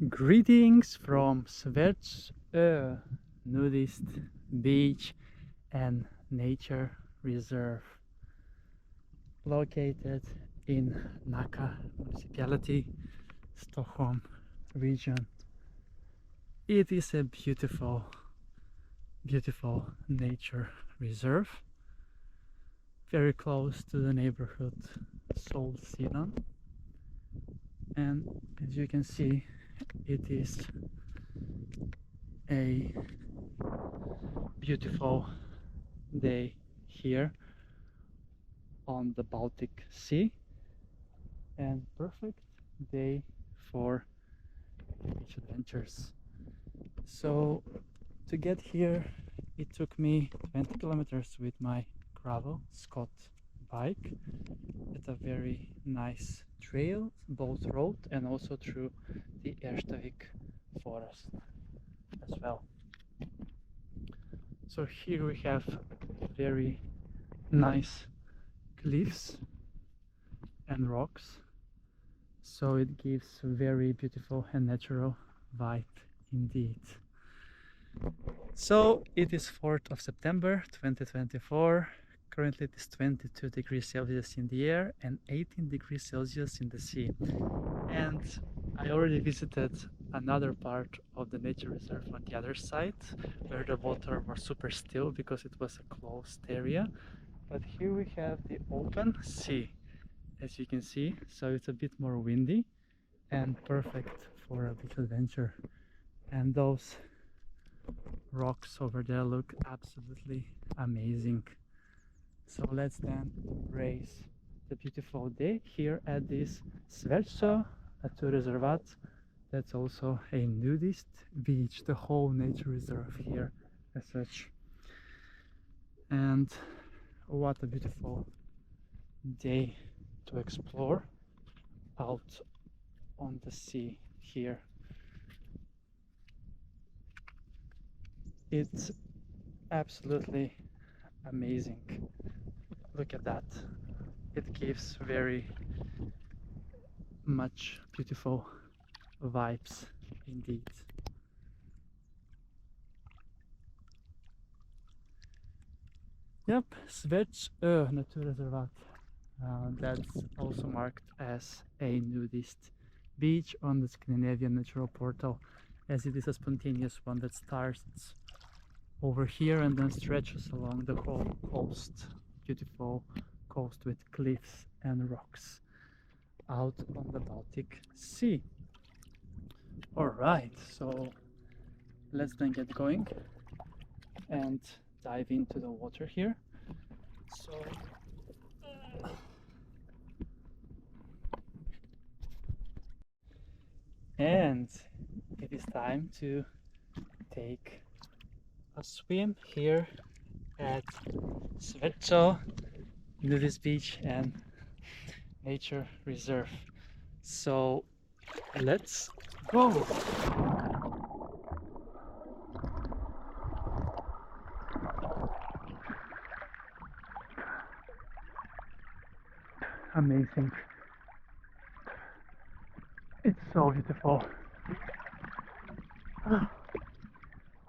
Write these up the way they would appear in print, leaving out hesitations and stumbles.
Greetings from Svärdsö Nudist Beach and Nature Reserve, located in Nacka municipality, Stockholm region. It is a beautiful nature reserve, very close to the neighborhood Solsidan, and as you can see, it is a beautiful day here on the Baltic Sea and perfect day for beach adventures. So to get here it took me 20 kilometers with my gravel Scott bike at a very nice trail, both road and also through the Erstavik forest as well. So here we have very nice cliffs and rocks, so it gives a very beautiful and natural vibe indeed. So it is 4th of September 2024. Currently it is 22 degrees Celsius in the air and 18 degrees Celsius in the sea. And I already visited another part of the nature reserve on the other side, where the water was super still because it was a closed area. But here we have the open sea, as you can see, so it's a bit more windy and perfect for a beach adventure. And those rocks over there look absolutely amazing. So let's then embrace the beautiful day here at this Svärdsö Nature Reserve. That's also a nudist beach, the whole nature reserve here as such. And what a beautiful day to explore out on the sea here. It's absolutely amazing. Look at that. It gives very much beautiful vibes indeed. Yep, Svärdsö Nature Reserve. That's also marked as a nudist beach on the Scandinavian Natural Portal, as it is a spontaneous one that starts over here and then stretches along the whole coast. Beautiful coast with cliffs and rocks out on the Baltic Sea. Alright, so let's then get going and dive into the water here. So and it is time to take a swim here at Svärdsö Nudist Beach and Nature Reserve. So let's go! Amazing. It's so beautiful.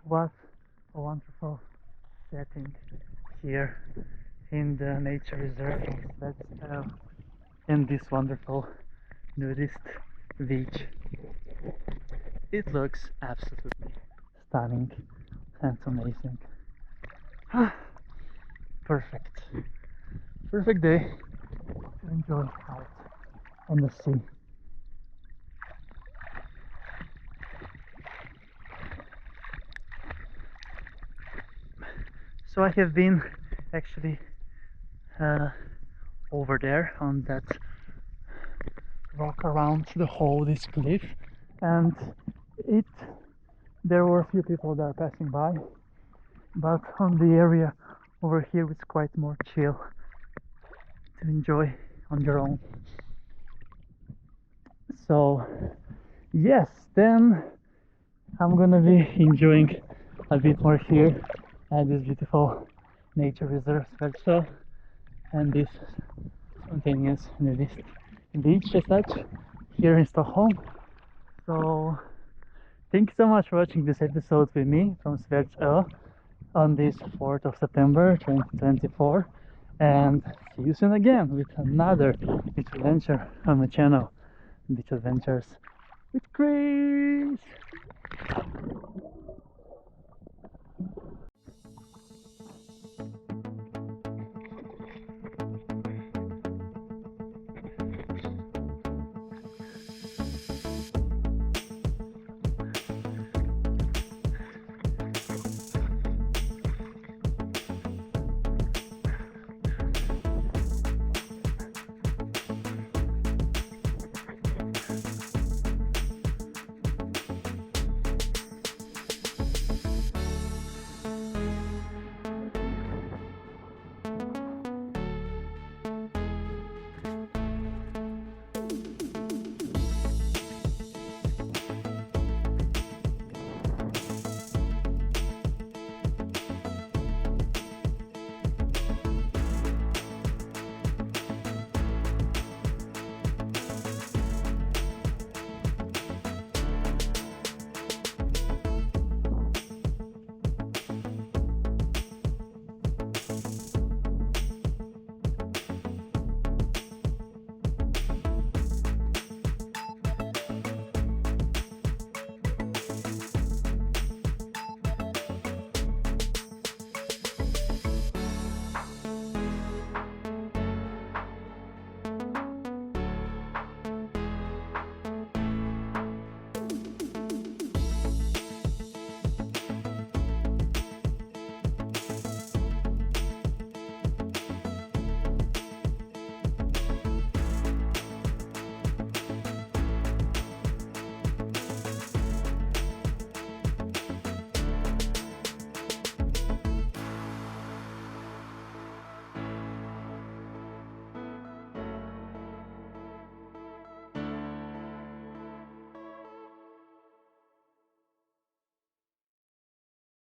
What a wonderful setting here in the nature reserve of in this wonderful nudist beach. It looks absolutely stunning and amazing. Perfect day to enjoy out on the sea. So I have been actually over there on that rock around the whole this cliff, and there were a few people that are passing by, but on the area over here it's quite more chill to enjoy on your own. So yes, then I'm gonna be enjoying a bit more here at this beautiful nature reserve Svärdsö and this spontaneous nudist beach as such here in Stockholm. So thank you so much for watching this episode with me from Svärdsö on this 4th of September 2024, and see you soon again with another beach adventure on my channel, Beach Adventures with Chris.